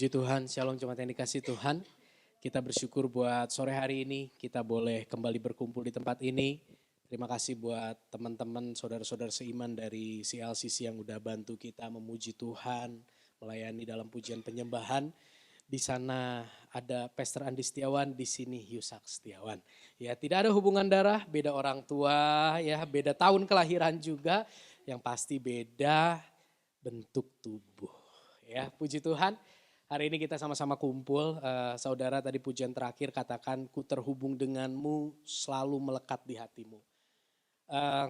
Puji Tuhan, shalom jemaat yang dikasih Tuhan. Kita bersyukur buat sore hari ini kita boleh kembali berkumpul di tempat ini. Terima kasih buat teman-teman, saudara-saudara seiman dari CLCC yang udah bantu kita memuji Tuhan, melayani dalam pujian penyembahan. Di sana ada Pastor Andi Setiawan, di sini Yusak Setiawan. Ya, tidak ada hubungan darah, beda orang tua, ya, beda tahun kelahiran juga, yang pasti beda bentuk tubuh. Ya, puji Tuhan. Hari ini kita sama-sama kumpul, saudara tadi pujian terakhir katakan ku terhubung denganmu selalu melekat di hatimu.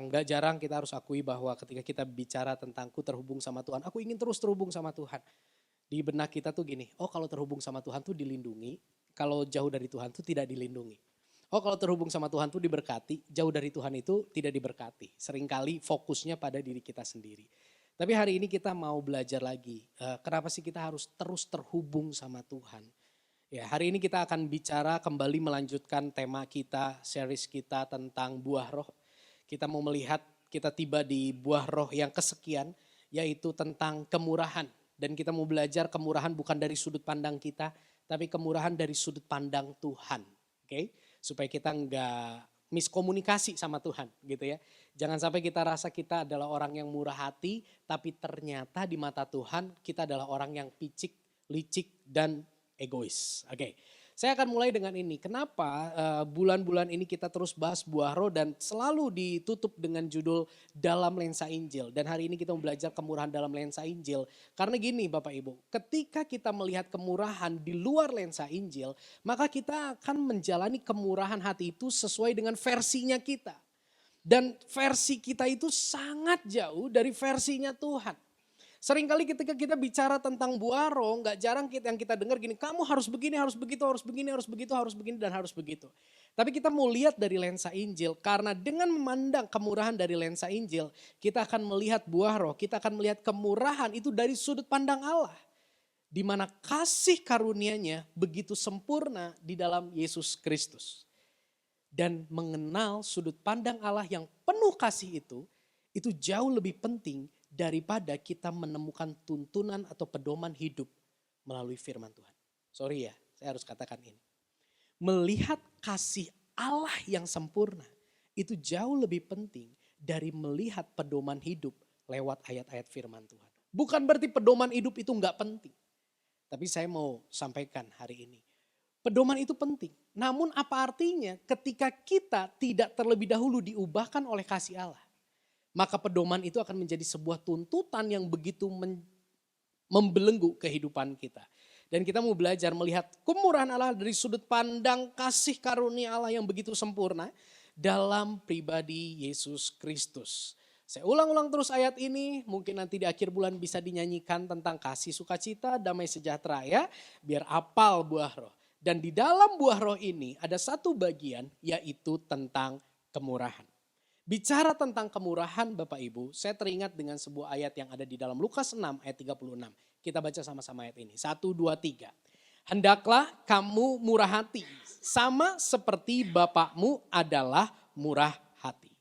Nggak jarang kita harus akui bahwa ketika kita bicara tentang ku terhubung sama Tuhan, aku ingin terus terhubung sama Tuhan. Di benak kita tuh gini, oh kalau terhubung sama Tuhan tuh dilindungi, kalau jauh dari Tuhan tuh tidak dilindungi. Oh kalau terhubung sama Tuhan tuh diberkati, jauh dari Tuhan itu tidak diberkati. Seringkali fokusnya pada diri kita sendiri. Tapi hari ini kita mau belajar lagi, kenapa sih kita harus terus terhubung sama Tuhan. Ya, hari ini kita akan bicara kembali melanjutkan tema kita, series kita tentang buah roh. Kita mau melihat, kita tiba di buah roh yang kesekian, yaitu tentang kemurahan. Dan kita mau belajar kemurahan bukan dari sudut pandang kita, tapi kemurahan dari sudut pandang Tuhan. Oke? Supaya kita enggak miskomunikasi sama Tuhan gitu ya. Jangan sampai kita rasa kita adalah orang yang murah hati, tapi ternyata di mata Tuhan kita adalah orang yang picik, licik, dan egois. Oke, saya akan mulai dengan ini. Kenapa bulan-bulan ini kita terus bahas buah roh dan selalu ditutup dengan judul dalam lensa Injil. Dan hari ini kita mau belajar kemurahan dalam lensa Injil. Karena gini Bapak Ibu, ketika kita melihat kemurahan di luar lensa Injil, maka kita akan menjalani kemurahan hati itu sesuai dengan versinya kita. Dan versi kita itu sangat jauh dari versinya Tuhan. Seringkali ketika kita bicara tentang buah roh, gak jarang yang kita dengar gini, kamu harus begini, harus begitu, harus begini, harus begitu, harus begini, dan harus begitu. Tapi kita mau lihat dari lensa Injil, karena dengan memandang kemurahan dari lensa Injil, kita akan melihat buah roh, kita akan melihat kemurahan itu dari sudut pandang Allah. Di mana kasih karunia-Nya begitu sempurna di dalam Yesus Kristus. Dan mengenal sudut pandang Allah yang penuh kasih itu jauh lebih penting daripada kita menemukan tuntunan atau pedoman hidup melalui firman Tuhan. Sorry ya, saya harus katakan ini. Melihat kasih Allah yang sempurna itu jauh lebih penting dari melihat pedoman hidup lewat ayat-ayat firman Tuhan. Bukan berarti pedoman hidup itu enggak penting. Tapi saya mau sampaikan hari ini. Pedoman itu penting. Namun apa artinya ketika kita tidak terlebih dahulu diubahkan oleh kasih Allah. Maka pedoman itu akan menjadi sebuah tuntutan yang begitu membelenggu kehidupan kita. Dan kita mau belajar melihat kemurahan Allah dari sudut pandang kasih karunia Allah yang begitu sempurna dalam pribadi Yesus Kristus. Saya ulang-ulang terus ayat ini, mungkin nanti di akhir bulan bisa dinyanyikan tentang kasih sukacita, damai sejahtera ya, biar apal buah roh. Dan di dalam buah roh ini ada satu bagian yaitu tentang kemurahan. Bicara tentang kemurahan Bapak Ibu, saya teringat dengan sebuah ayat yang ada di dalam Lukas 6 ayat 36. Kita baca sama-sama ayat ini. 1, 2, 3. Hendaklah kamu murah hati, sama seperti Bapakmu adalah murah hati.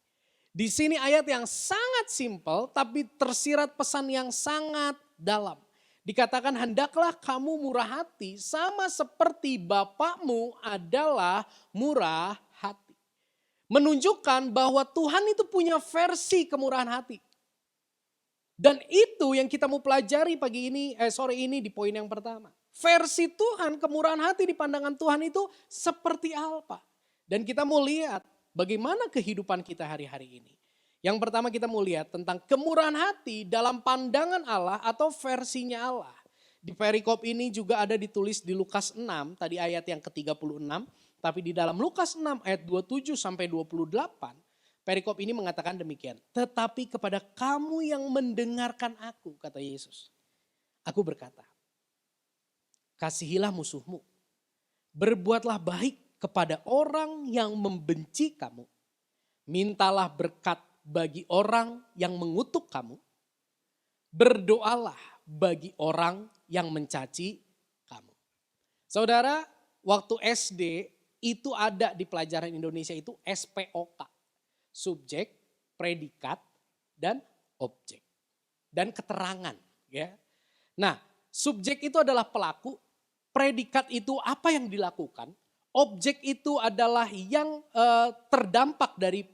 Di sini ayat yang sangat simpel tapi tersirat pesan yang sangat dalam. Dikatakan hendaklah kamu murah hati sama seperti Bapakmu adalah murah hati. Menunjukkan bahwa Tuhan itu punya versi kemurahan hati. Dan itu yang kita mau pelajari sore ini di poin yang pertama. Versi Tuhan, kemurahan hati di pandangan Tuhan itu seperti apa? Dan kita mau lihat bagaimana kehidupan kita hari-hari ini. Yang pertama kita mau lihat tentang kemurahan hati dalam pandangan Allah atau versinya Allah. Di perikop ini juga ada ditulis di Lukas 6, tadi ayat yang ke-36. Tapi di dalam Lukas 6 ayat 27 sampai 28, perikop ini mengatakan demikian. Tetapi kepada kamu yang mendengarkan aku, kata Yesus. Aku berkata, kasihilah musuhmu. Berbuatlah baik kepada orang yang membenci kamu. Mintalah berkat bagi orang yang mengutuk kamu. Berdoalah bagi orang yang mencaci kamu. Saudara, waktu SD itu ada di pelajaran Indonesia itu SPOK. Subjek, predikat, dan objek. Dan keterangan. Ya. Nah, subjek itu adalah pelaku, predikat itu apa yang dilakukan, objek itu adalah yang terdampak dari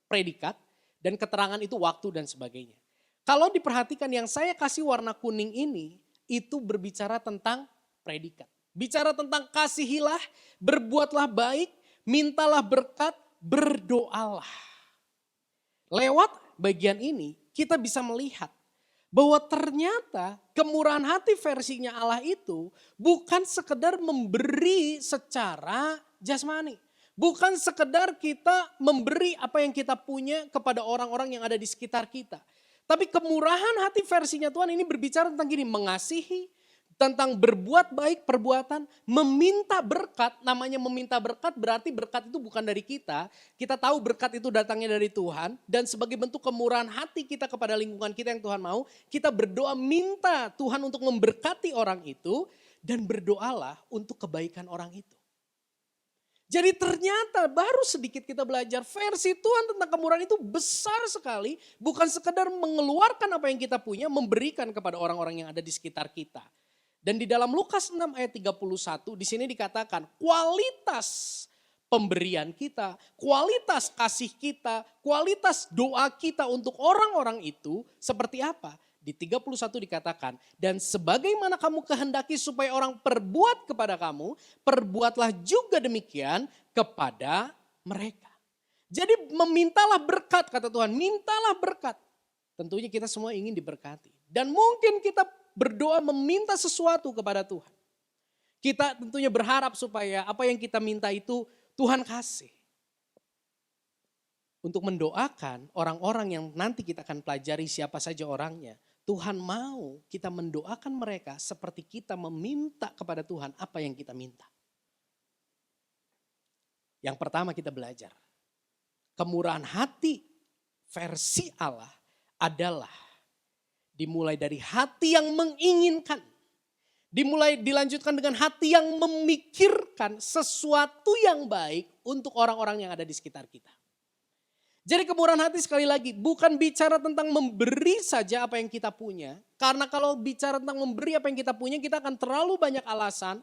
predikat, dan keterangan itu waktu dan sebagainya. Kalau diperhatikan yang saya kasih warna kuning ini, itu berbicara tentang predikat. Bicara tentang kasihilah, berbuatlah baik, mintalah berkat, berdoalah. Lewat bagian ini kita bisa melihat bahwa ternyata kemurahan hati versinya Allah itu bukan sekedar memberi secara jasmani. Bukan sekedar kita memberi apa yang kita punya kepada orang-orang yang ada di sekitar kita. Tapi kemurahan hati versinya Tuhan ini berbicara tentang gini, mengasihi, tentang berbuat baik perbuatan, meminta berkat. Namanya meminta berkat berarti berkat itu bukan dari kita. Kita tahu berkat itu datangnya dari Tuhan. Dan sebagai bentuk kemurahan hati kita kepada lingkungan kita yang Tuhan mau, kita berdoa minta Tuhan untuk memberkati orang itu. Dan berdoalah untuk kebaikan orang itu. Jadi ternyata baru sedikit kita belajar versi Tuhan tentang kemurahan itu besar sekali. Bukan sekedar mengeluarkan apa yang kita punya, memberikan kepada orang-orang yang ada di sekitar kita. Dan di dalam Lukas 6 ayat 31 di sini dikatakan kualitas pemberian kita, kualitas kasih kita, kualitas doa kita untuk orang-orang itu seperti apa? Di 31 dikatakan, dan sebagaimana kamu kehendaki supaya orang perbuat kepada kamu, perbuatlah juga demikian kepada mereka. Jadi memintalah berkat kata Tuhan, mintalah berkat. Tentunya kita semua ingin diberkati. Dan mungkin kita berdoa meminta sesuatu kepada Tuhan. Kita tentunya berharap supaya apa yang kita minta itu Tuhan kasih. Untuk mendoakan orang-orang yang nanti kita akan pelajari siapa saja orangnya. Tuhan mau kita mendoakan mereka seperti kita meminta kepada Tuhan apa yang kita minta. Yang pertama kita belajar. Kemurahan hati versi Allah adalah dimulai dari hati yang menginginkan. Dilanjutkan dengan hati yang memikirkan sesuatu yang baik untuk orang-orang yang ada di sekitar kita. Jadi kemurahan hati sekali lagi bukan bicara tentang memberi saja apa yang kita punya. Karena kalau bicara tentang memberi apa yang kita punya kita akan terlalu banyak alasan.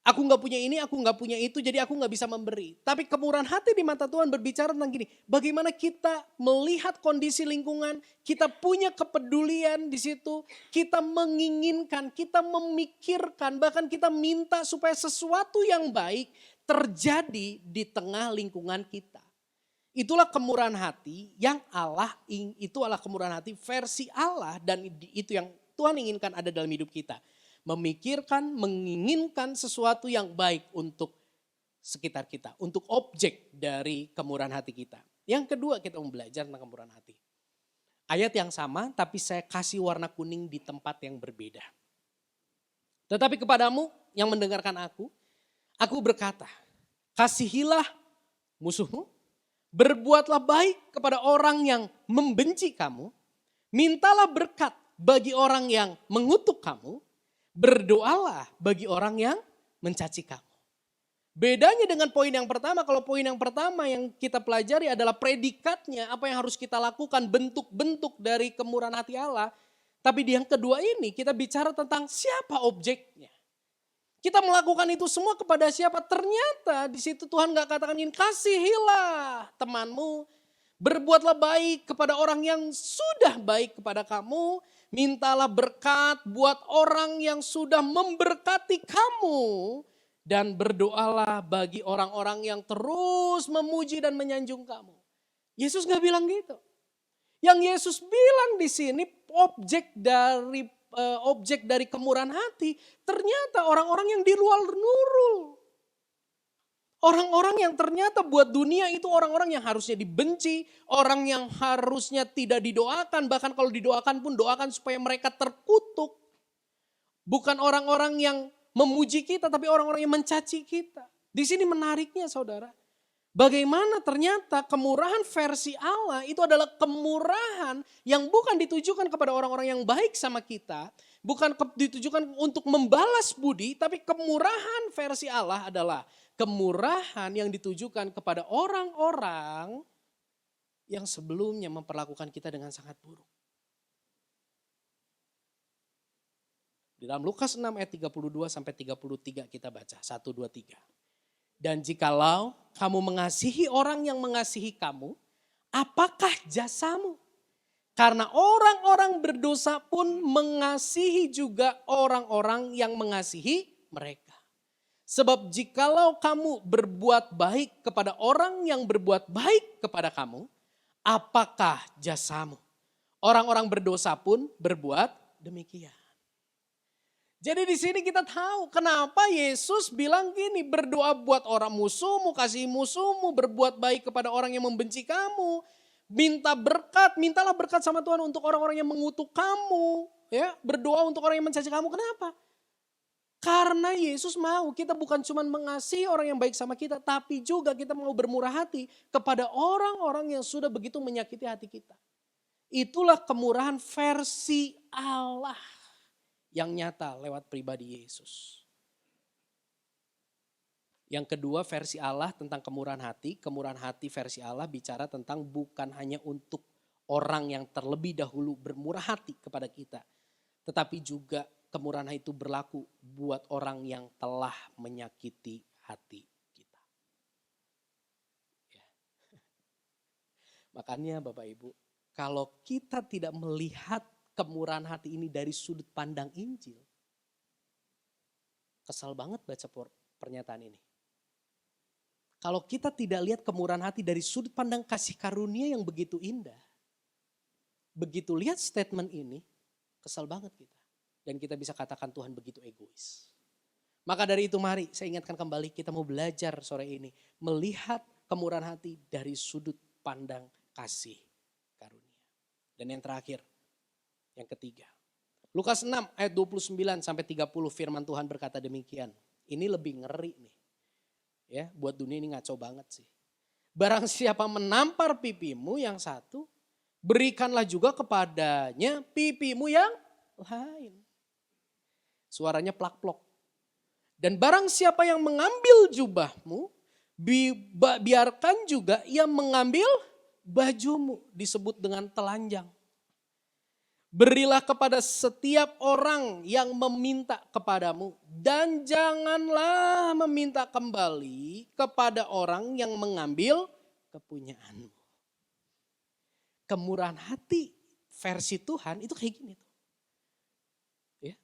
Aku gak punya ini, aku gak punya itu jadi aku gak bisa memberi. Tapi kemurahan hati di mata Tuhan berbicara tentang gini. Bagaimana kita melihat kondisi lingkungan, kita punya kepedulian di situ. Kita menginginkan, kita memikirkan, bahkan kita minta supaya sesuatu yang baik terjadi di tengah lingkungan kita. Itulah kemurahan hati yang itulah kemurahan hati versi Allah dan itu yang Tuhan inginkan ada dalam hidup kita. Memikirkan, menginginkan sesuatu yang baik untuk sekitar kita. Untuk objek dari kemurahan hati kita. Yang kedua kita mau belajar tentang kemurahan hati. Ayat yang sama tapi saya kasih warna kuning di tempat yang berbeda. Tetapi kepadamu yang mendengarkan aku berkata, kasihilah musuhmu. Berbuatlah baik kepada orang yang membenci kamu. Mintalah berkat bagi orang yang mengutuk kamu. Berdoalah bagi orang yang mencaci kamu. Bedanya dengan poin yang pertama, kalau poin yang pertama yang kita pelajari adalah predikatnya, apa yang harus kita lakukan, bentuk-bentuk dari kemurahan hati Allah. Tapi di yang kedua ini kita bicara tentang siapa objeknya. Kita melakukan itu semua kepada siapa? Ternyata di situ Tuhan gak katakan ini, kasihilah temanmu. Berbuatlah baik kepada orang yang sudah baik kepada kamu. Mintalah berkat buat orang yang sudah memberkati kamu. Dan berdoalah bagi orang-orang yang terus memuji dan menyanjung kamu. Yesus gak bilang gitu. Yang Yesus bilang di sini objek dari kemurahan hati ternyata orang-orang yang di luar nurul. Orang-orang yang ternyata buat dunia itu orang-orang yang harusnya dibenci, orang yang harusnya tidak didoakan, bahkan kalau didoakan pun doakan supaya mereka terkutuk. Bukan orang-orang yang memuji kita tapi orang-orang yang mencaci kita. Di sini menariknya saudara. Bagaimana ternyata kemurahan versi Allah itu adalah kemurahan yang bukan ditujukan kepada orang-orang yang baik sama kita. Bukan ditujukan untuk membalas budi, tapi kemurahan versi Allah adalah kemurahan yang ditujukan kepada orang-orang yang sebelumnya memperlakukan kita dengan sangat buruk. Di dalam Lukas 6 ayat 32 sampai 33 kita baca. 1, 2, 3. Dan jikalau kamu mengasihi orang yang mengasihi kamu, apakah jasamu? Karena orang-orang berdosa pun mengasihi juga orang-orang yang mengasihi mereka. Sebab jikalau kamu berbuat baik kepada orang yang berbuat baik kepada kamu, apakah jasamu? Orang-orang berdosa pun berbuat demikian. Jadi di sini kita tahu kenapa Yesus bilang gini, berdoa buat orang musuhmu, kasih musuhmu, berbuat baik kepada orang yang membenci kamu. Minta berkat, mintalah berkat sama Tuhan untuk orang-orang yang mengutuk kamu. Ya, berdoa untuk orang yang mencaci kamu. Kenapa? Karena Yesus mau kita bukan cuma mengasihi orang yang baik sama kita, tapi juga kita mau bermurah hati kepada orang-orang yang sudah begitu menyakiti hati kita. Itulah kemurahan versi Allah yang nyata lewat pribadi Yesus. Yang kedua versi Allah tentang kemurahan hati versi Allah bicara tentang bukan hanya untuk orang yang terlebih dahulu bermurah hati kepada kita. Tetapi juga kemurahan itu berlaku buat orang yang telah menyakiti hati kita. Ya. Makanya Bapak Ibu, kalau kita tidak melihat kemurahan hati ini dari sudut pandang Injil, kesal banget baca pernyataan ini. Kalau kita tidak lihat kemurahan hati dari sudut pandang kasih karunia yang begitu indah, begitu lihat statement ini, kesal banget kita. Dan kita bisa katakan Tuhan begitu egois. Maka dari itu mari saya ingatkan kembali kita mau belajar sore ini. Melihat kemurahan hati dari sudut pandang kasih karunia. Dan yang terakhir, yang ketiga. Lukas 6 ayat 29 sampai 30 firman Tuhan berkata demikian. Ini lebih ngeri nih. Ya, buat dunia ini ngaco banget sih. Barang siapa menampar pipimu yang satu, berikanlah juga kepadanya pipimu yang lain. Suaranya plak-plok. Dan barang siapa yang mengambil jubahmu, biarkan juga ia mengambil bajumu, disebut dengan telanjang. Berilah kepada setiap orang yang meminta kepadamu dan janganlah meminta kembali kepada orang yang mengambil kepunyaanmu. Kemurahan hati versi Tuhan itu kayak gini tuh. Ya,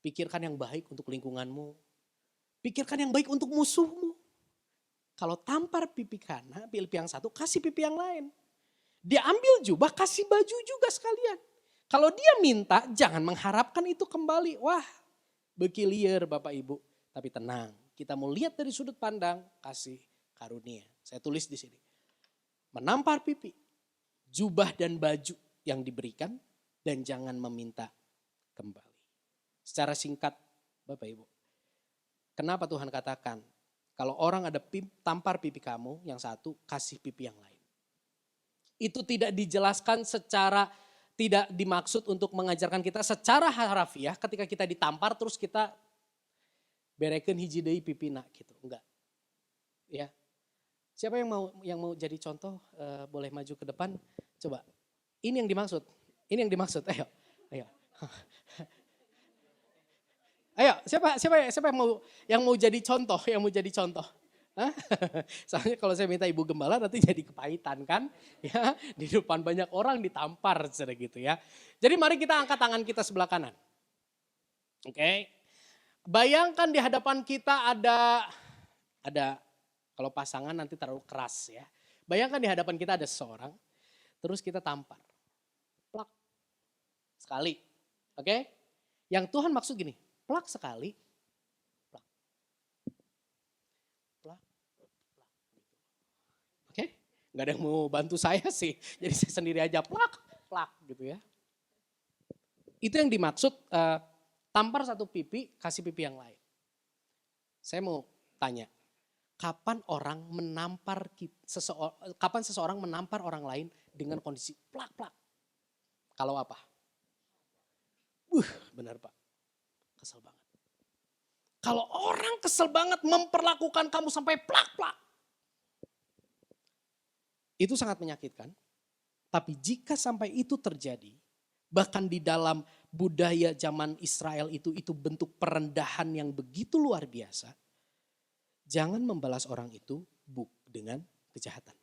pikirkan yang baik untuk lingkunganmu. Pikirkan yang baik untuk musuhmu. Kalau tampar pipi kanan, pipi yang satu, kasih pipi yang lain. Dia ambil jubah, kasih baju juga sekalian. Kalau dia minta, jangan mengharapkan itu kembali. Wah, bekilier Bapak Ibu. Tapi tenang, kita mau lihat dari sudut pandang kasih karunia. Saya tulis di sini. Menampar pipi, jubah dan baju yang diberikan, dan jangan meminta kembali. Secara singkat Bapak Ibu, kenapa Tuhan katakan, kalau orang ada tampar pipi kamu, yang satu kasih pipi yang lain. Itu tidak dijelaskan secara, tidak dimaksud untuk mengajarkan kita secara harafiah ketika kita ditampar terus kita berekeun hiji deui pipina gitu. Enggak. Ya. Siapa yang mau jadi contoh boleh maju ke depan. Coba. Ini yang dimaksud. Ini yang dimaksud. Ayo. Ayo. Ayo, siapa yang mau jadi contoh, Hah? Soalnya kalau saya minta ibu gembala nanti jadi kepahitan kan, ya di depan banyak orang ditampar gitu ya. Jadi mari kita angkat tangan kita sebelah kanan, oke? Bayangkan di hadapan kita ada kalau pasangan nanti terlalu keras ya. Bayangkan di hadapan kita ada seseorang, terus kita tampar, plak sekali, oke? Yang Tuhan maksud gini, plak sekali. Gak ada yang mau bantu saya sih. Jadi saya sendiri aja plak gitu ya. Itu yang dimaksud tampar satu pipi, kasih pipi yang lain. Saya mau tanya, kapan seseorang menampar orang lain dengan kondisi plak? Kalau apa? Benar Pak, kesel banget. Kalau orang kesel banget memperlakukan kamu sampai plak. Itu sangat menyakitkan. Tapi jika sampai itu terjadi, bahkan di dalam budaya zaman Israel itu bentuk perendahan yang begitu luar biasa. Jangan membalas orang itu dengan kejahatan.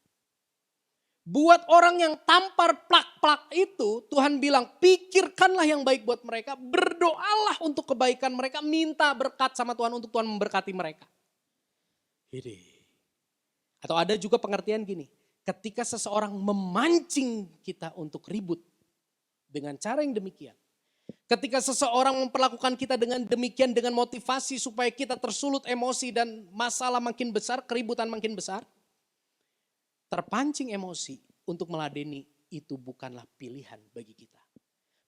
Buat orang yang tampar plak-plak itu, Tuhan bilang pikirkanlah yang baik buat mereka. Berdoalah untuk kebaikan mereka, minta berkat sama Tuhan untuk Tuhan memberkati mereka. Ini. Atau ada juga pengertian gini, ketika seseorang memancing kita untuk ribut dengan cara yang demikian. Ketika seseorang memperlakukan kita dengan demikian dengan motivasi supaya kita tersulut emosi dan masalah makin besar, keributan makin besar. Terpancing emosi untuk meladeni itu bukanlah pilihan bagi kita.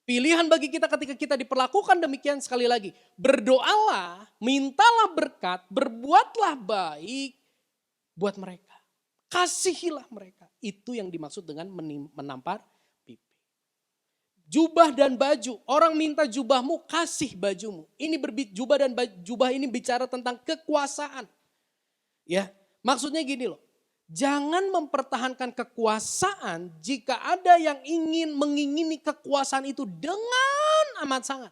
Pilihan bagi kita ketika kita diperlakukan demikian sekali lagi. Berdoalah, mintalah berkat, berbuatlah baik buat mereka. Kasihilah mereka. Itu yang dimaksud dengan menampar pipi. Jubah dan baju. Orang minta jubahmu, kasih bajumu. Ini jubah ini bicara tentang kekuasaan. Ya, maksudnya gini loh. Jangan mempertahankan kekuasaan jika ada yang mengingini kekuasaan itu dengan amat sangat.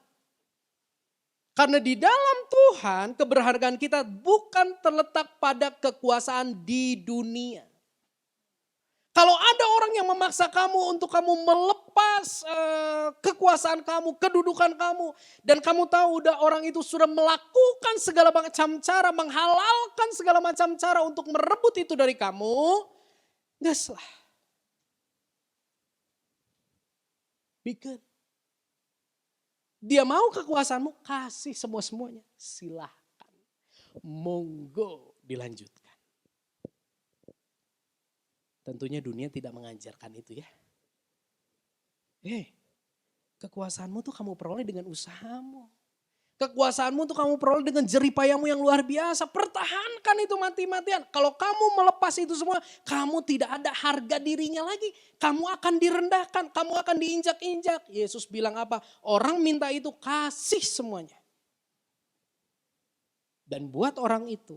Karena di dalam Tuhan keberhargaan kita bukan terletak pada kekuasaan di dunia. Kalau ada orang yang memaksa kamu untuk kamu melepas kekuasaan kamu, kedudukan kamu. Dan kamu tahu udah orang itu sudah melakukan segala macam cara, menghalalkan segala macam cara untuk merebut itu dari kamu. Gaslah. Bikin. Dia mau kekuasaanmu, kasih semua-semuanya. Silahkan. Monggo dilanjutkan. Tentunya dunia tidak mengajarkan itu ya. Kekuasaanmu tuh kamu peroleh dengan usahamu. Kekuasaanmu tuh kamu peroleh dengan jeripayamu yang luar biasa. Pertahankan itu mati-matian. Kalau kamu melepas itu semua, kamu tidak ada harga dirinya lagi. Kamu akan direndahkan, kamu akan diinjak-injak. Yesus bilang apa? Orang minta itu kasih semuanya. Dan buat orang itu,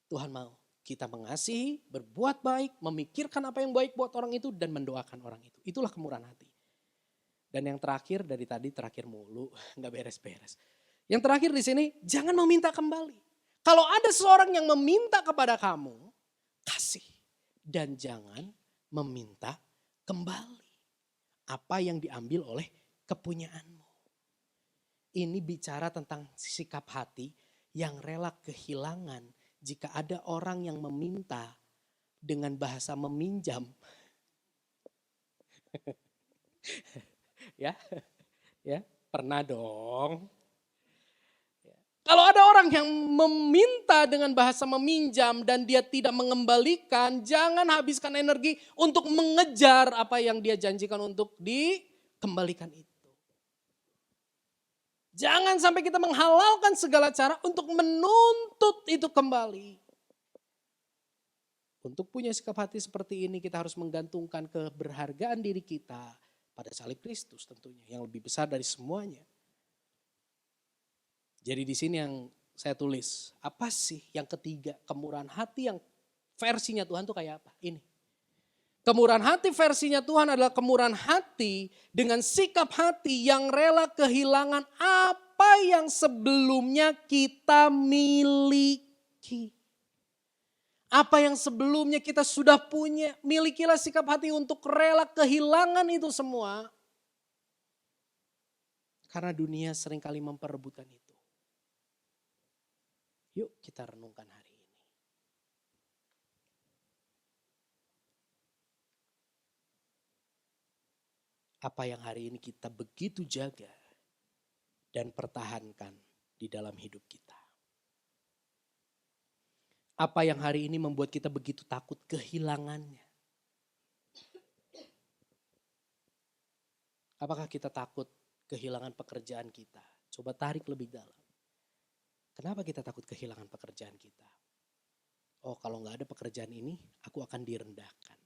Tuhan mau kita mengasihi, berbuat baik, memikirkan apa yang baik buat orang itu dan mendoakan orang itu. Itulah kemurahan hati. Dan yang terakhir dari tadi terakhir mulu, nggak beres-beres. Yang terakhir di sini, jangan meminta kembali. Kalau ada seorang yang meminta kepada kamu, kasih. Dan jangan meminta kembali apa yang diambil oleh kepunyaanmu. Ini bicara tentang sikap hati yang rela kehilangan jika ada orang yang meminta dengan bahasa meminjam. ya, pernah dong. Kalau ada orang yang meminta dengan bahasa meminjam dan dia tidak mengembalikan, jangan habiskan energi untuk mengejar apa yang dia janjikan untuk dikembalikan itu. Jangan sampai kita menghalalkan segala cara untuk menuntut itu kembali. Untuk punya sikap hati seperti ini kita harus menggantungkan keberhargaan diri kita pada salib Kristus tentunya. Yang lebih besar dari semuanya. Jadi di sini yang saya tulis. Apa sih yang ketiga kemurahan hati yang versinya Tuhan tuh kayak apa? Ini. Kemurahan hati versinya Tuhan adalah kemurahan hati dengan sikap hati yang rela kehilangan apa yang sebelumnya kita miliki. Apa yang sebelumnya kita sudah punya, milikilah sikap hati untuk rela kehilangan itu semua. Karena dunia seringkali memperebutkan itu. Yuk kita renungkan hari ini. Apa yang hari ini kita begitu jaga dan pertahankan di dalam hidup kita. Apa yang hari ini membuat kita begitu takut kehilangannya. Apakah kita takut kehilangan pekerjaan kita? Coba tarik lebih dalam. Kenapa kita takut kehilangan pekerjaan kita? Oh, kalau nggak ada pekerjaan ini, aku akan direndahkan.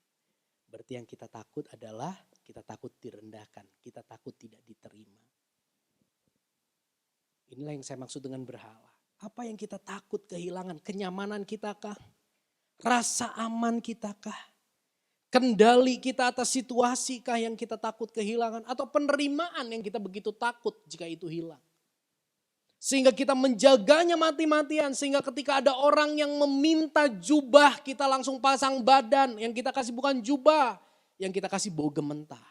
Berarti yang kita takut adalah kita takut direndahkan, kita takut tidak diterima. Inilah yang saya maksud dengan berhala. Apa yang kita takut kehilangan? Kenyamanan kita kah? Rasa aman kita kah? Kendali kita atas situasi kah yang kita takut kehilangan? Atau penerimaan yang kita begitu takut jika itu hilang? Sehingga kita menjaganya mati-matian. Sehingga ketika ada orang yang meminta jubah, kita langsung pasang badan. Yang kita kasih bukan jubah, yang kita kasih bau gementah.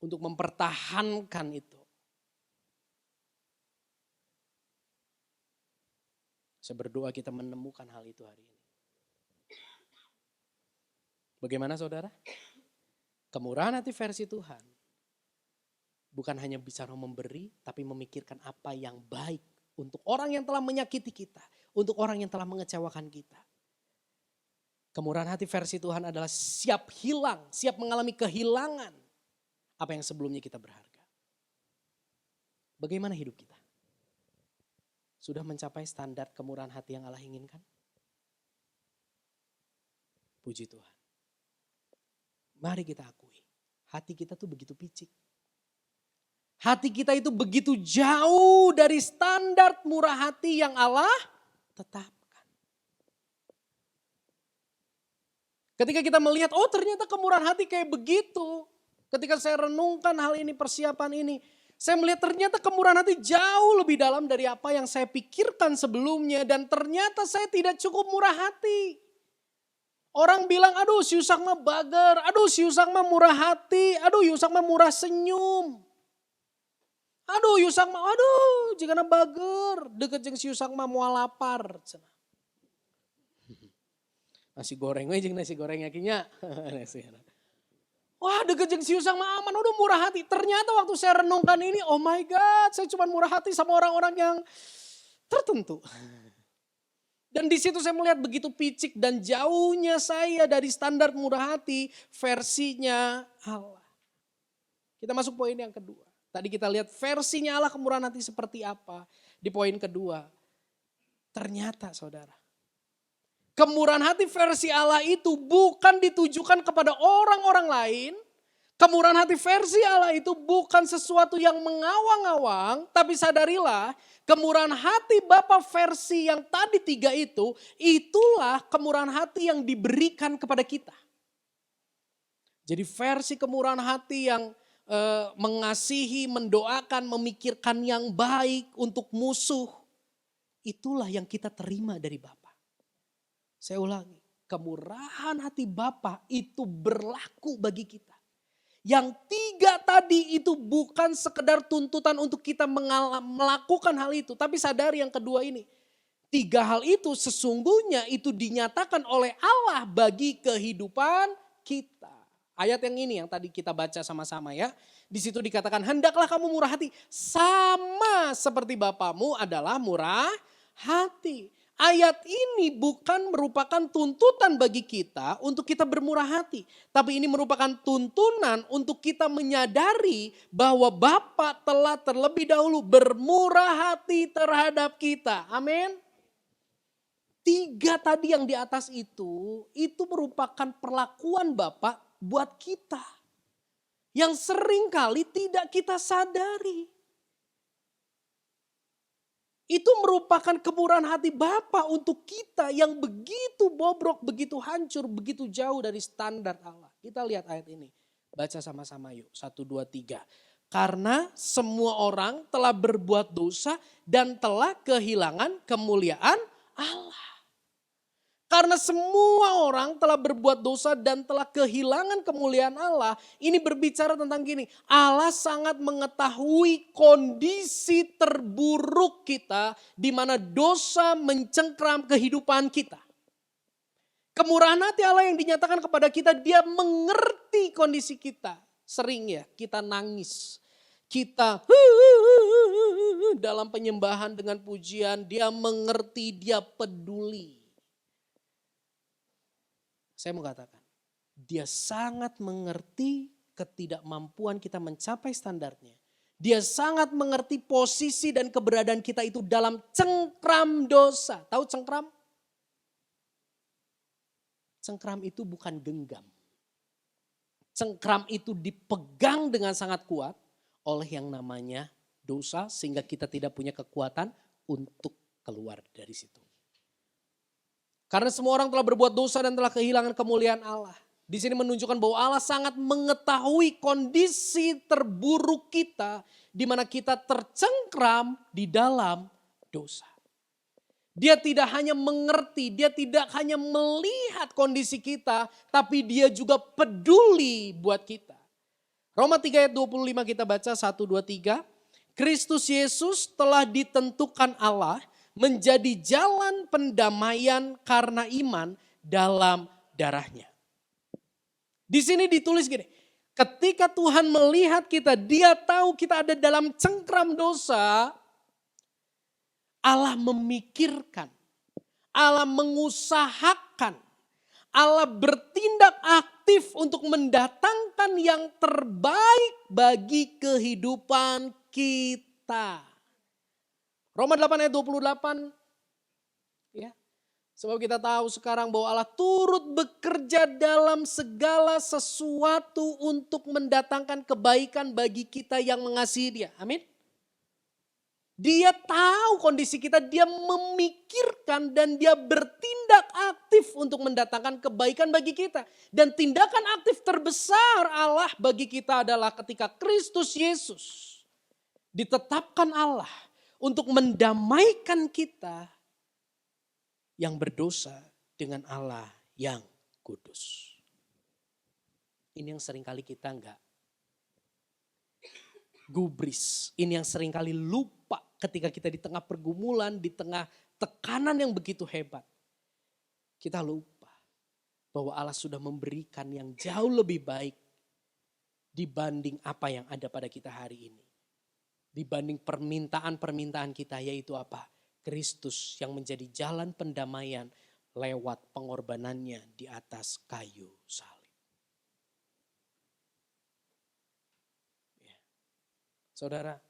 Untuk mempertahankan itu. Saya berdoa kita menemukan hal itu hari ini. Bagaimana saudara? Kemurahan hati versi Tuhan. Bukan hanya bicara memberi, tapi memikirkan apa yang baik untuk orang yang telah menyakiti kita, untuk orang yang telah mengecewakan kita. Kemurahan hati versi Tuhan adalah siap hilang, siap mengalami kehilangan apa yang sebelumnya kita berharga. Bagaimana hidup kita? Sudah mencapai standar kemurahan hati yang Allah inginkan? Puji Tuhan. Mari kita akui, hati kita tuh begitu picik. Hati kita itu begitu jauh dari standar murah hati yang Allah tetapkan. Ketika kita melihat, oh ternyata kemurahan hati kayak begitu. Ketika saya renungkan hal ini, persiapan ini. Saya melihat ternyata kemurahan hati jauh lebih dalam dari apa yang saya pikirkan sebelumnya. Dan ternyata saya tidak cukup murah hati. Orang bilang, aduh si Yusak mah bager, aduh si Yusak mah murah hati, aduh Yusak mah murah senyum. Aduh Yusak mah, aduh jika na bager, deket jeung si Yusak mah moal lapar. Nasi goreng we jeung nasi goreng yakinya. Wah deket jeung si Yusak mah aman, aduh murah hati. Ternyata waktu saya renungkan ini, oh my God, saya cuma murah hati sama orang-orang yang tertentu. Dan di situ saya melihat begitu picik dan jauhnya saya dari standar murah hati versinya Allah. Kita masuk poin yang kedua. Tadi kita lihat versinya Allah kemurahan hati seperti apa. Di poin kedua, ternyata saudara, kemurahan hati versi Allah itu bukan ditujukan kepada orang-orang lain. Kemurahan hati versi Allah itu bukan sesuatu yang mengawang-awang, tapi sadarilah kemurahan hati Bapa versi yang tadi 3 itu, itulah kemurahan hati yang diberikan kepada kita. Jadi versi kemurahan hati yang mengasihi, mendoakan, memikirkan yang baik untuk musuh. Itulah yang kita terima dari Bapa. Saya ulangi, kemurahan hati Bapa itu berlaku bagi kita. Yang 3 tadi itu bukan sekedar tuntutan untuk kita melakukan hal itu. Tapi sadari yang kedua ini. 3 hal itu sesungguhnya itu dinyatakan oleh Allah bagi kehidupan kita. Ayat yang ini yang tadi kita baca sama-sama ya. Di situ dikatakan hendaklah kamu murah hati. Sama seperti Bapamu adalah murah hati. Ayat ini bukan merupakan tuntutan bagi kita untuk kita bermurah hati. Tapi ini merupakan tuntunan untuk kita menyadari bahwa Bapa telah terlebih dahulu bermurah hati terhadap kita. Amin. 3 tadi yang di atas itu merupakan perlakuan Bapa buat kita. Yang sering kali tidak kita sadari. Itu merupakan kemurahan hati Bapa untuk kita yang begitu bobrok, begitu hancur, begitu jauh dari standar Allah. Kita lihat ayat ini. Baca sama-sama yuk. 1, 2, 3. Karena semua orang telah berbuat dosa dan telah kehilangan kemuliaan Allah. Karena semua orang telah berbuat dosa dan telah kehilangan kemuliaan Allah. Ini berbicara tentang gini. Allah sangat mengetahui kondisi terburuk kita. Di mana dosa mencengkram kehidupan kita. Kemurahan hati Allah yang dinyatakan kepada kita. Dia mengerti kondisi kita. Sering ya kita nangis. Kita dalam penyembahan dengan pujian. Dia mengerti, dia peduli. Saya mau katakan, dia sangat mengerti ketidakmampuan kita mencapai standarnya. Dia sangat mengerti posisi dan keberadaan kita itu dalam cengkram dosa. Tahu cengkram? Cengkram itu bukan genggam. Cengkram itu dipegang dengan sangat kuat oleh yang namanya dosa sehingga kita tidak punya kekuatan untuk keluar dari situ. Karena semua orang telah berbuat dosa dan telah kehilangan kemuliaan Allah. Di sini menunjukkan bahwa Allah sangat mengetahui kondisi terburuk kita, di mana kita tercengkram di dalam dosa. Dia tidak hanya mengerti, dia tidak hanya melihat kondisi kita, tapi dia juga peduli buat kita. Roma 3 ayat 25 kita baca 1, 2, 3. Kristus Yesus telah ditentukan Allah menjadi jalan pendamaian karena iman dalam darahnya. Di sini ditulis gini, ketika Tuhan melihat kita, dia tahu kita ada dalam cengkram dosa, Allah memikirkan, Allah mengusahakan, Allah bertindak aktif untuk mendatangkan yang terbaik bagi kehidupan kita. Roma 8 ayat 28, ya. Sebab kita tahu sekarang bahwa Allah turut bekerja dalam segala sesuatu untuk mendatangkan kebaikan bagi kita yang mengasihi Dia. Amin. Dia tahu kondisi kita, dia memikirkan dan dia bertindak aktif untuk mendatangkan kebaikan bagi kita. Dan tindakan aktif terbesar Allah bagi kita adalah ketika Kristus Yesus ditetapkan Allah untuk mendamaikan kita yang berdosa dengan Allah yang kudus. Ini yang seringkali kita enggak gubris. Ini yang seringkali lupa ketika kita di tengah pergumulan, di tengah tekanan yang begitu hebat. Kita lupa bahwa Allah sudah memberikan yang jauh lebih baik dibanding apa yang ada pada kita hari ini. Dibanding permintaan-permintaan kita, yaitu apa? Kristus yang menjadi jalan pendamaian lewat pengorbanannya di atas kayu salib. Ya. Saudara,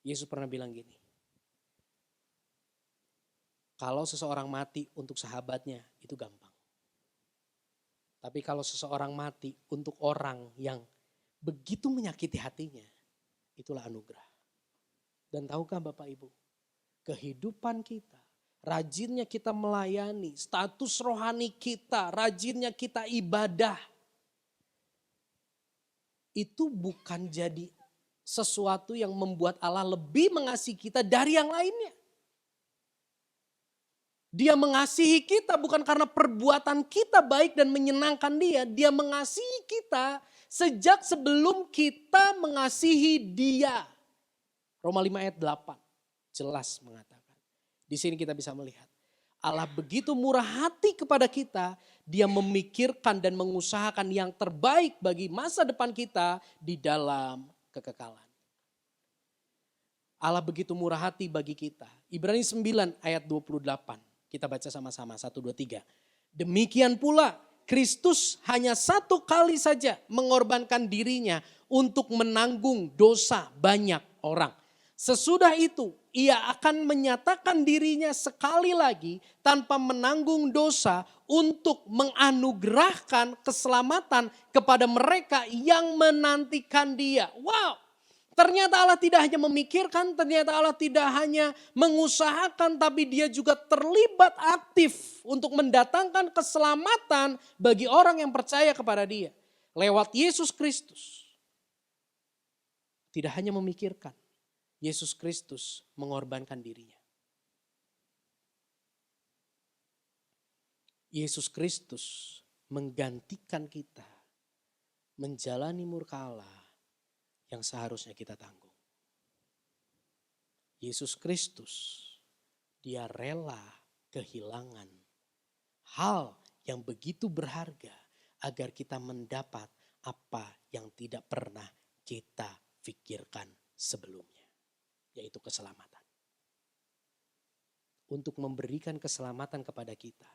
Yesus pernah bilang gini, kalau seseorang mati untuk sahabatnya itu gampang. Tapi kalau seseorang mati untuk orang yang begitu menyakiti hatinya, itulah anugerah. Dan tahukah Bapak Ibu, kehidupan kita, rajinnya kita melayani, status rohani kita, rajinnya kita ibadah, itu bukan jadi sesuatu yang membuat Allah lebih mengasihi kita dari yang lainnya. Dia mengasihi kita bukan karena perbuatan kita baik dan menyenangkan dia. Dia mengasihi kita sejak sebelum kita mengasihi dia. Roma 5 ayat 8 jelas mengatakan. Di sini kita bisa melihat. Allah begitu murah hati kepada kita. Dia memikirkan dan mengusahakan yang terbaik bagi masa depan kita di dalam kekekalan. Allah begitu murah hati bagi kita. Ibrani 9 ayat 28. Kita baca sama-sama, 1, 2, 3. Demikian pula Kristus hanya satu kali saja mengorbankan dirinya untuk menanggung dosa banyak orang. Sesudah itu ia akan menyatakan dirinya sekali lagi tanpa menanggung dosa untuk menganugerahkan keselamatan kepada mereka yang menantikan dia. Wow! Ternyata Allah tidak hanya memikirkan, ternyata Allah tidak hanya mengusahakan, tapi dia juga terlibat aktif untuk mendatangkan keselamatan bagi orang yang percaya kepada dia. Lewat Yesus Kristus. Tidak hanya memikirkan, Yesus Kristus mengorbankan dirinya. Yesus Kristus menggantikan kita menjalani murka Allah yang seharusnya kita tanggung. Yesus Kristus, dia rela kehilangan hal yang begitu berharga agar kita mendapat apa yang tidak pernah kita pikirkan sebelumnya, yaitu keselamatan. Untuk memberikan keselamatan kepada kita,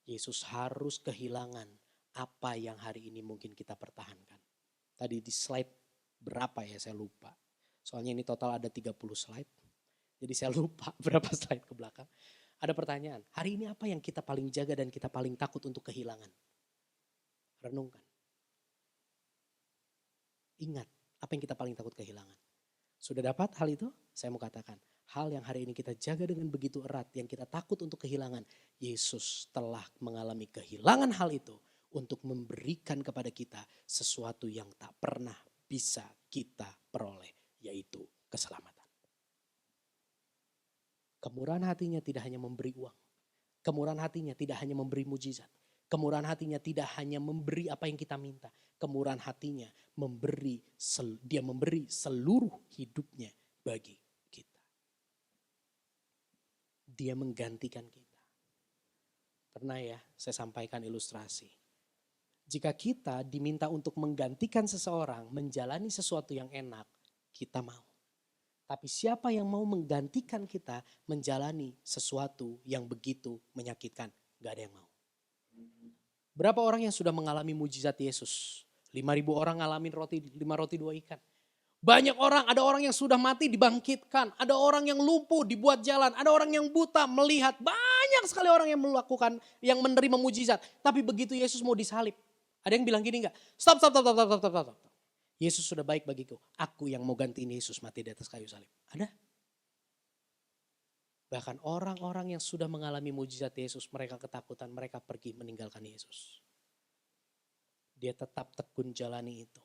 Yesus harus kehilangan apa yang hari ini mungkin kita pertahankan. Tadi di slide berapa ya, saya lupa. Soalnya ini total ada 30 slide. Jadi saya lupa berapa slide ke belakang. Ada pertanyaan, hari ini apa yang kita paling jaga dan kita paling takut untuk kehilangan? Renungkan. Ingat, apa yang kita paling takut kehilangan? Sudah dapat hal itu? Saya mau katakan, hal yang hari ini kita jaga dengan begitu erat, yang kita takut untuk kehilangan, Yesus telah mengalami kehilangan hal itu untuk memberikan kepada kita sesuatu yang tak pernah bisa kita peroleh, yaitu keselamatan. Kemurahan hatinya tidak hanya memberi uang. Kemurahan hatinya tidak hanya memberi mujizat. Kemurahan hatinya tidak hanya memberi apa yang kita minta. Kemurahan hatinya dia memberi seluruh hidupnya bagi kita. Dia menggantikan kita. Pernah ya saya sampaikan ilustrasi. Jika kita diminta untuk menggantikan seseorang menjalani sesuatu yang enak, kita mau. Tapi siapa yang mau menggantikan kita menjalani sesuatu yang begitu menyakitkan? Gak ada yang mau. Berapa orang yang sudah mengalami mujizat Yesus? 5.000 orang ngalamin 5 roti 2 ikan. Banyak orang, ada orang yang sudah mati dibangkitkan. Ada orang yang lumpuh dibuat jalan. Ada orang yang buta melihat. Banyak sekali orang yang melakukan, yang menerima mujizat. Tapi begitu Yesus mau disalib. Ada yang bilang gini enggak? Stop. Yesus sudah baik bagiku. Aku yang mau gantiin Yesus mati di atas kayu salib. Ada? Bahkan orang-orang yang sudah mengalami mujizat Yesus, mereka ketakutan, mereka pergi meninggalkan Yesus. Dia tetap tekun jalani itu.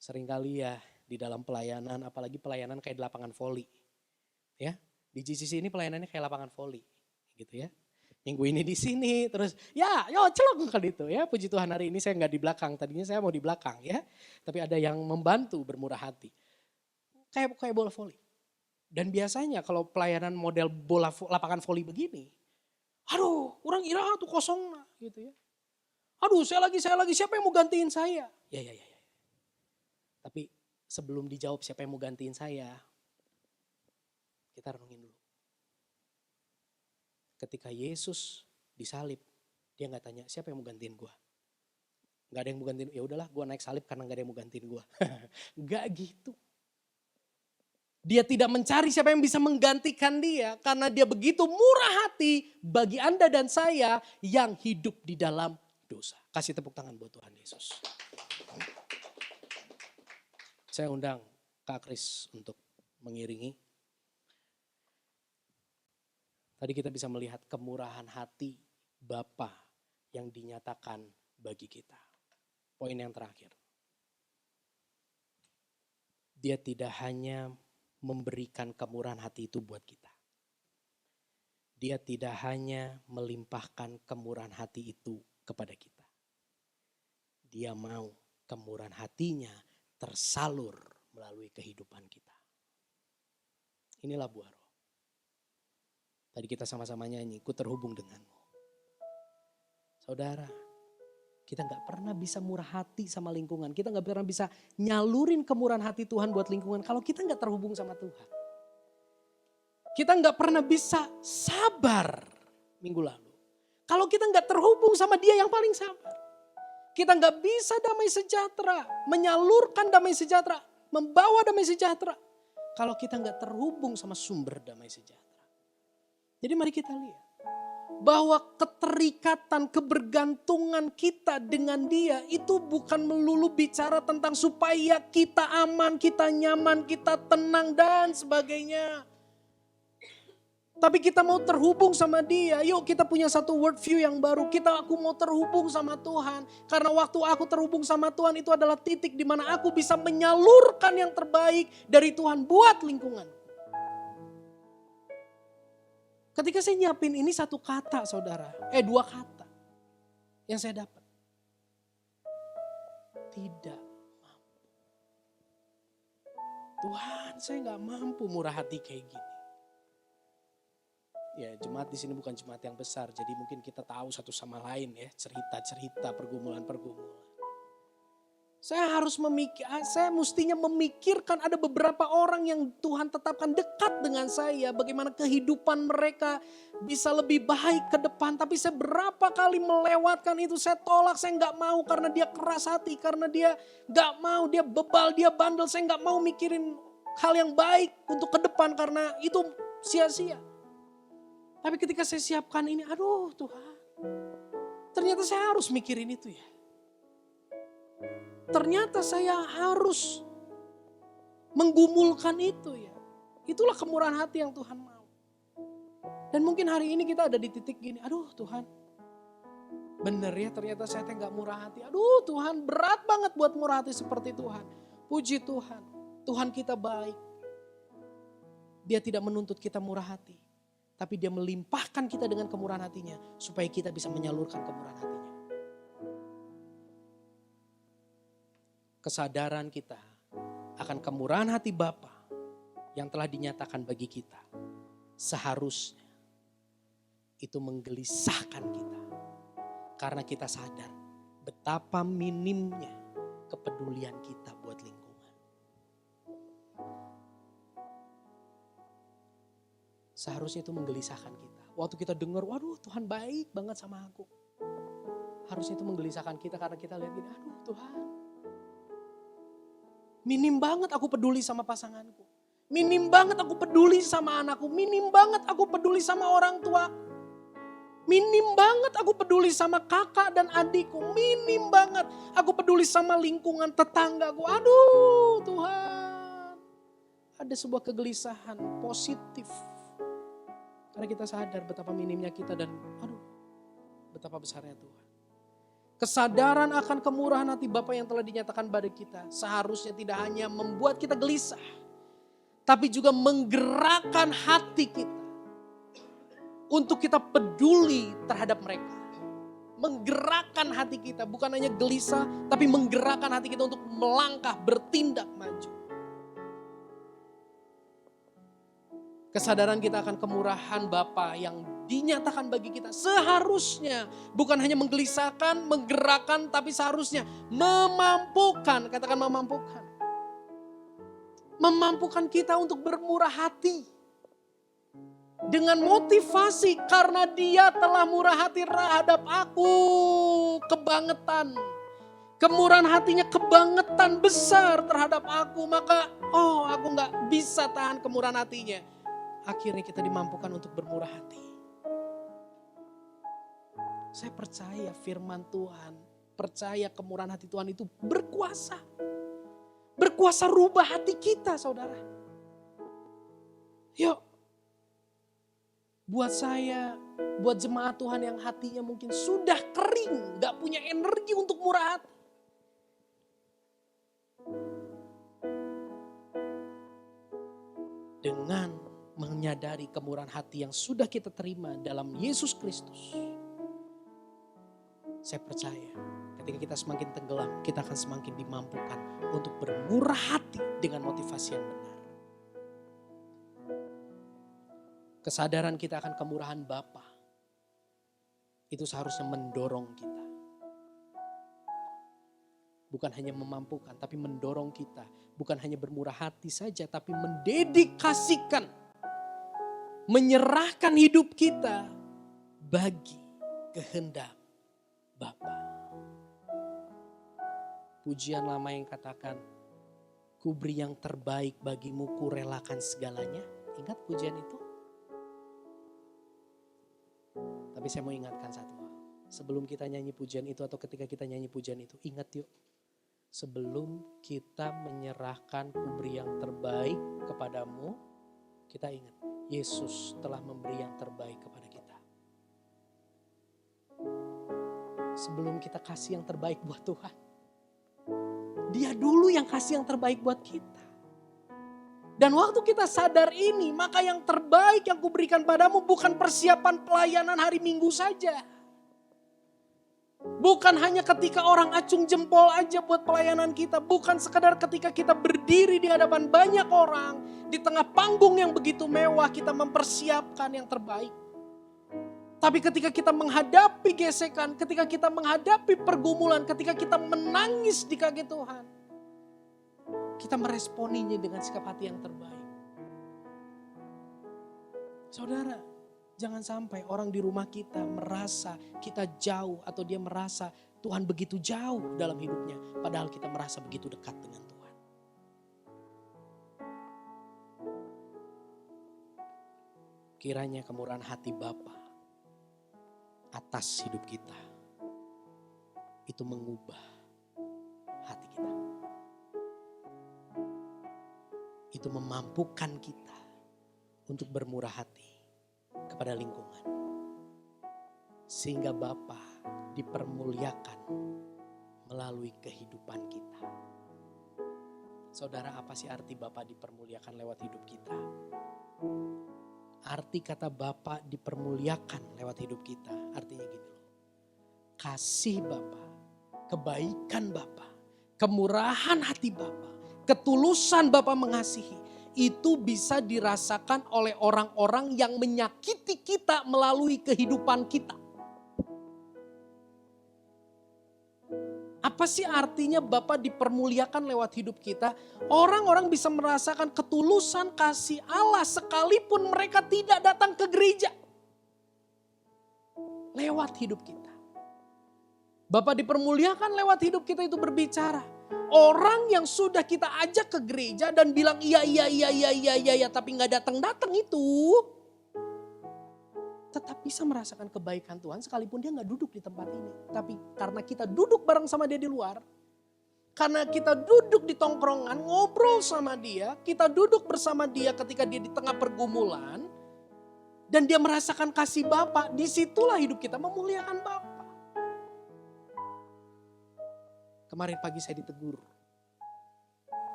Seringkali ya di dalam pelayanan, apalagi pelayanan kayak di lapangan voli. Ya, di GCC ini pelayanannya kayak lapangan voli. Gitu ya. Minggu ini di sini, terus celok kan itu ya. Puji Tuhan hari ini saya nggak di belakang, tadinya saya mau di belakang ya. Tapi ada yang membantu bermurah hati. Kayak bola voli. Dan biasanya kalau pelayanan model lapangan voli begini, aduh orang ira tuh kosong gitu ya. Aduh saya lagi, siapa yang mau gantiin saya? Ya. Tapi sebelum dijawab siapa yang mau gantiin saya, kita renungin dulu. Ketika Yesus disalib, dia nggak tanya siapa yang mau gantiin gue. Nggak ada yang mau gantiin, ya udahlah gue naik salib karena nggak ada yang mau gantiin gue. Nggak gitu. Dia tidak mencari siapa yang bisa menggantikan dia karena dia begitu murah hati bagi Anda dan saya yang hidup di dalam dosa. Kasih tepuk tangan buat Tuhan Yesus. Saya undang Kak Kris untuk mengiringi. Tadi kita bisa melihat kemurahan hati Bapa yang dinyatakan bagi kita. Poin yang terakhir. Dia tidak hanya memberikan kemurahan hati itu buat kita. Dia tidak hanya melimpahkan kemurahan hati itu kepada kita. Dia mau kemurahan hatinya tersalur melalui kehidupan kita. Inilah buah roh. Tadi kita sama-sama nyanyi, ku terhubung denganmu. Saudara, kita gak pernah bisa murah hati sama lingkungan. Kita gak pernah bisa nyalurin kemurahan hati Tuhan buat lingkungan kalau kita gak terhubung sama Tuhan. Kita gak pernah bisa sabar minggu lalu. Kalau kita gak terhubung sama Dia yang paling sabar. Kita gak bisa damai sejahtera, menyalurkan damai sejahtera, membawa damai sejahtera. Kalau kita gak terhubung sama sumber damai sejahtera. Jadi mari kita lihat bahwa keterikatan, kebergantungan kita dengan Dia itu bukan melulu bicara tentang supaya kita aman, kita nyaman, kita tenang dan sebagainya. Tapi kita mau terhubung sama Dia. Yuk kita punya satu worldview yang baru. Aku mau terhubung sama Tuhan. Karena waktu aku terhubung sama Tuhan itu adalah titik di mana aku bisa menyalurkan yang terbaik dari Tuhan buat lingkungan. Ketika saya nyiapin ini satu kata saudara. 2 kata yang saya dapat. Tidak mampu. Tuhan saya gak mampu murah hati kayak gini. Ya jemaat di sini bukan jemaat yang besar. Jadi mungkin kita tahu satu sama lain ya. Cerita-cerita, pergumulan-pergumulan. Saya mestinya memikirkan ada beberapa orang yang Tuhan tetapkan dekat dengan saya. Bagaimana kehidupan mereka bisa lebih baik ke depan. Tapi saya berapa kali melewatkan itu. Saya tolak, saya gak mau karena dia keras hati. Karena dia gak mau, dia bebal, dia bandel. Saya gak mau mikirin hal yang baik untuk ke depan karena itu sia-sia. Tapi ketika saya siapkan ini, aduh Tuhan. Ternyata saya harus mikirin itu ya. Ternyata saya harus menggumulkan itu ya. Itulah kemurahan hati yang Tuhan mau. Dan mungkin hari ini kita ada di titik gini, aduh Tuhan, bener ya ternyata saya gak murah hati. Aduh Tuhan, berat banget buat murah hati seperti Tuhan. Puji Tuhan, Tuhan kita baik. Dia tidak menuntut kita murah hati, tapi dia melimpahkan kita dengan kemurahan hatinya, supaya kita bisa menyalurkan kemurahan hatinya. Kesadaran kita akan kemurahan hati Bapa yang telah dinyatakan bagi kita, seharusnya itu menggelisahkan kita. Karena kita sadar betapa minimnya kepedulian kita buat lingkungan. Seharusnya itu menggelisahkan kita. Waktu kita dengar, waduh Tuhan baik banget sama aku. Harusnya itu menggelisahkan kita karena kita lihat gini, aduh Tuhan. Minim banget aku peduli sama pasanganku. Minim banget aku peduli sama anakku. Minim banget aku peduli sama orang tua. Minim banget aku peduli sama kakak dan adikku. Minim banget aku peduli sama lingkungan tetanggaku. Aduh Tuhan. Ada sebuah kegelisahan positif. Karena kita sadar betapa minimnya kita dan aduh betapa besarnya Tuhan. Kesadaran akan kemurahan hati Bapa yang telah dinyatakan pada kita seharusnya tidak hanya membuat kita gelisah, tapi juga menggerakkan hati kita untuk kita peduli terhadap mereka. Menggerakkan hati kita, bukan hanya gelisah, tapi menggerakkan hati kita untuk melangkah, bertindak maju. Kesadaran kita akan kemurahan Bapa yang dinyatakan bagi kita seharusnya bukan hanya menggelisahkan, menggerakkan, tapi seharusnya memampukan, katakan memampukan. Memampukan kita untuk bermurah hati. Dengan motivasi karena dia telah murah hati terhadap aku, kebangetan. Kemurahan hatinya kebangetan besar terhadap aku, maka aku gak bisa tahan kemurahan hatinya. Akhirnya kita dimampukan untuk bermurah hati. Saya percaya firman Tuhan, percaya kemurahan hati Tuhan itu berkuasa. Berkuasa rubah hati kita saudara. Yuk. Buat saya, buat jemaat Tuhan yang hatinya mungkin sudah kering, gak punya energi untuk murah hati. Dengan menyadari kemurahan hati yang sudah kita terima dalam Yesus Kristus. Saya percaya ketika kita semakin tenggelam, kita akan semakin dimampukan untuk bermurah hati dengan motivasi yang benar. Kesadaran kita akan kemurahan Bapa itu seharusnya mendorong kita. Bukan hanya memampukan, tapi mendorong kita. Bukan hanya bermurah hati saja, tapi mendedikasikan, menyerahkan hidup kita bagi kehendak Bapa. Pujian lama yang katakan, ku beri yang terbaik bagimu, ku relakan segalanya. Ingat pujian itu? Tapi saya mau ingatkan satu hal. Sebelum kita nyanyi pujian itu atau ketika kita nyanyi pujian itu, ingat yuk. Sebelum kita menyerahkan ku beri yang terbaik kepadamu, kita ingat Yesus telah memberi yang terbaik kepada kita. Sebelum kita kasih yang terbaik buat Tuhan, Dia dulu yang kasih yang terbaik buat kita. Dan waktu kita sadar ini, maka yang terbaik yang kuberikan padamu bukan persiapan pelayanan hari Minggu saja. Bukan hanya ketika orang acung jempol aja buat pelayanan kita. Bukan sekadar ketika kita berdiri di hadapan banyak orang. Di tengah panggung yang begitu mewah kita mempersiapkan yang terbaik. Tapi ketika kita menghadapi gesekan, ketika kita menghadapi pergumulan, ketika kita menangis di kaki Tuhan. Kita meresponinya dengan sikap hati yang terbaik. Saudara, jangan sampai orang di rumah kita merasa kita jauh atau dia merasa Tuhan begitu jauh dalam hidupnya. Padahal kita merasa begitu dekat dengan Tuhan. Kiranya kemurahan hati Bapa atas hidup kita itu mengubah hati kita. Itu memampukan kita untuk bermurah hati kepada lingkungan. Sehingga Bapa dipermuliakan melalui kehidupan kita. Saudara, apa sih arti Bapa dipermuliakan lewat hidup kita? Arti kata Bapa dipermuliakan lewat hidup kita, artinya gini loh. Kasih Bapa, kebaikan Bapa, kemurahan hati Bapa, ketulusan Bapa mengasihi, itu bisa dirasakan oleh orang-orang yang menyakiti kita melalui kehidupan kita. Apa sih artinya Bapa dipermuliakan lewat hidup kita? Orang-orang bisa merasakan ketulusan kasih Allah sekalipun mereka tidak datang ke gereja. Lewat hidup kita. Bapa dipermuliakan lewat hidup kita itu berbicara. Orang yang sudah kita ajak ke gereja dan bilang iya tapi gak datang-datang itu. Tetap bisa merasakan kebaikan Tuhan sekalipun dia gak duduk di tempat ini. Tapi karena kita duduk bareng sama dia di luar. Karena kita duduk di tongkrongan ngobrol sama dia. Kita duduk bersama dia ketika dia di tengah pergumulan. Dan dia merasakan kasih Bapa. Disitulah hidup kita memuliakan Bapa. Kemarin pagi saya ditegur.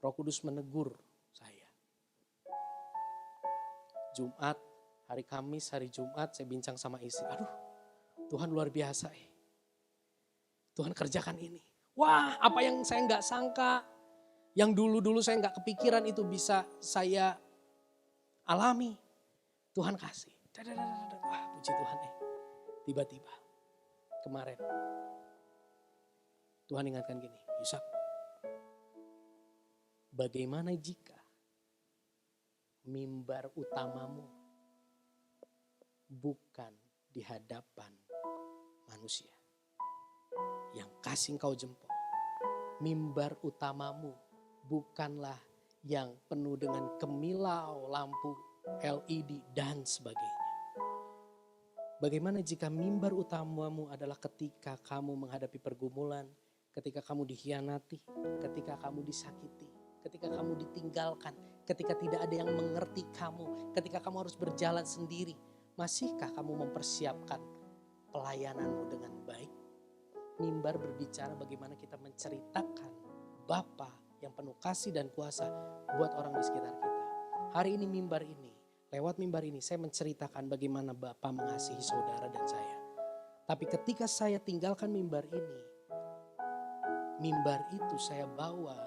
Roh Kudus menegur saya. Jumat, hari Kamis, hari Jumat saya bincang sama istri. Aduh, Tuhan luar biasa. Tuhan kerjakan ini. Wah, apa yang saya nggak sangka. Yang dulu-dulu saya nggak kepikiran itu bisa saya alami. Tuhan kasih. Wah, puji Tuhan. Tiba-tiba kemarin Tuhan ingatkan gini, Yusak, bagaimana jika mimbar utamamu bukan di hadapan manusia yang kasih engkau jempol. Mimbar utamamu bukanlah yang penuh dengan kemilau lampu LED dan sebagainya. Bagaimana jika mimbar utamamu adalah ketika kamu menghadapi pergumulan, ketika kamu dikhianati, ketika kamu disakiti, ketika kamu ditinggalkan, ketika tidak ada yang mengerti kamu, ketika kamu harus berjalan sendiri. Masihkah kamu mempersiapkan pelayananmu dengan baik? Mimbar berbicara bagaimana kita menceritakan Bapa yang penuh kasih dan kuasa buat orang di sekitar kita. Hari ini mimbar ini, lewat mimbar ini saya menceritakan bagaimana Bapa mengasihi saudara dan saya. Tapi ketika saya tinggalkan mimbar ini, mimbar itu saya bawa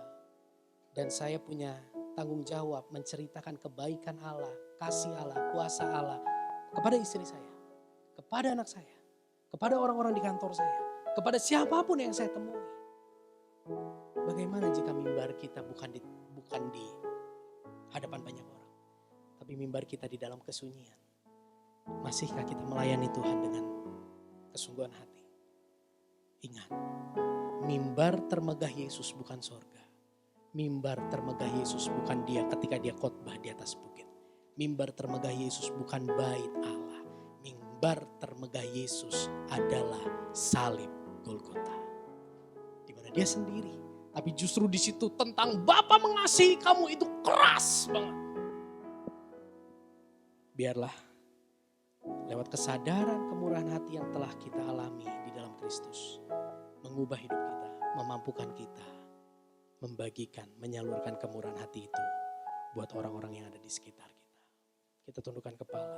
dan saya punya tanggung jawab menceritakan kebaikan Allah, kasih Allah, kuasa Allah kepada istri saya, kepada anak saya, kepada orang-orang di kantor saya, kepada siapapun yang saya temui. Bagaimana jika mimbar kita bukan di hadapan banyak orang, tapi mimbar kita di dalam kesunyian? Masihkah kita melayani Tuhan dengan kesungguhan hati? Ingat, mimbar termegah Yesus bukan sorga. Mimbar termegah Yesus bukan dia ketika dia khotbah di atas bukit. Mimbar termegah Yesus bukan bait Allah. Mimbar termegah Yesus adalah salib Golgota. Di mana dia sendiri. Tapi justru di situ tentang Bapa mengasihi kamu itu keras banget. Biarlah lewat kesadaran kemurahan hati yang telah kita alami di dalam Kristus, mengubah hidup kita, memampukan kita, membagikan, menyalurkan kemurahan hati itu buat orang-orang yang ada di sekitar kita. Kita tundukkan kepala.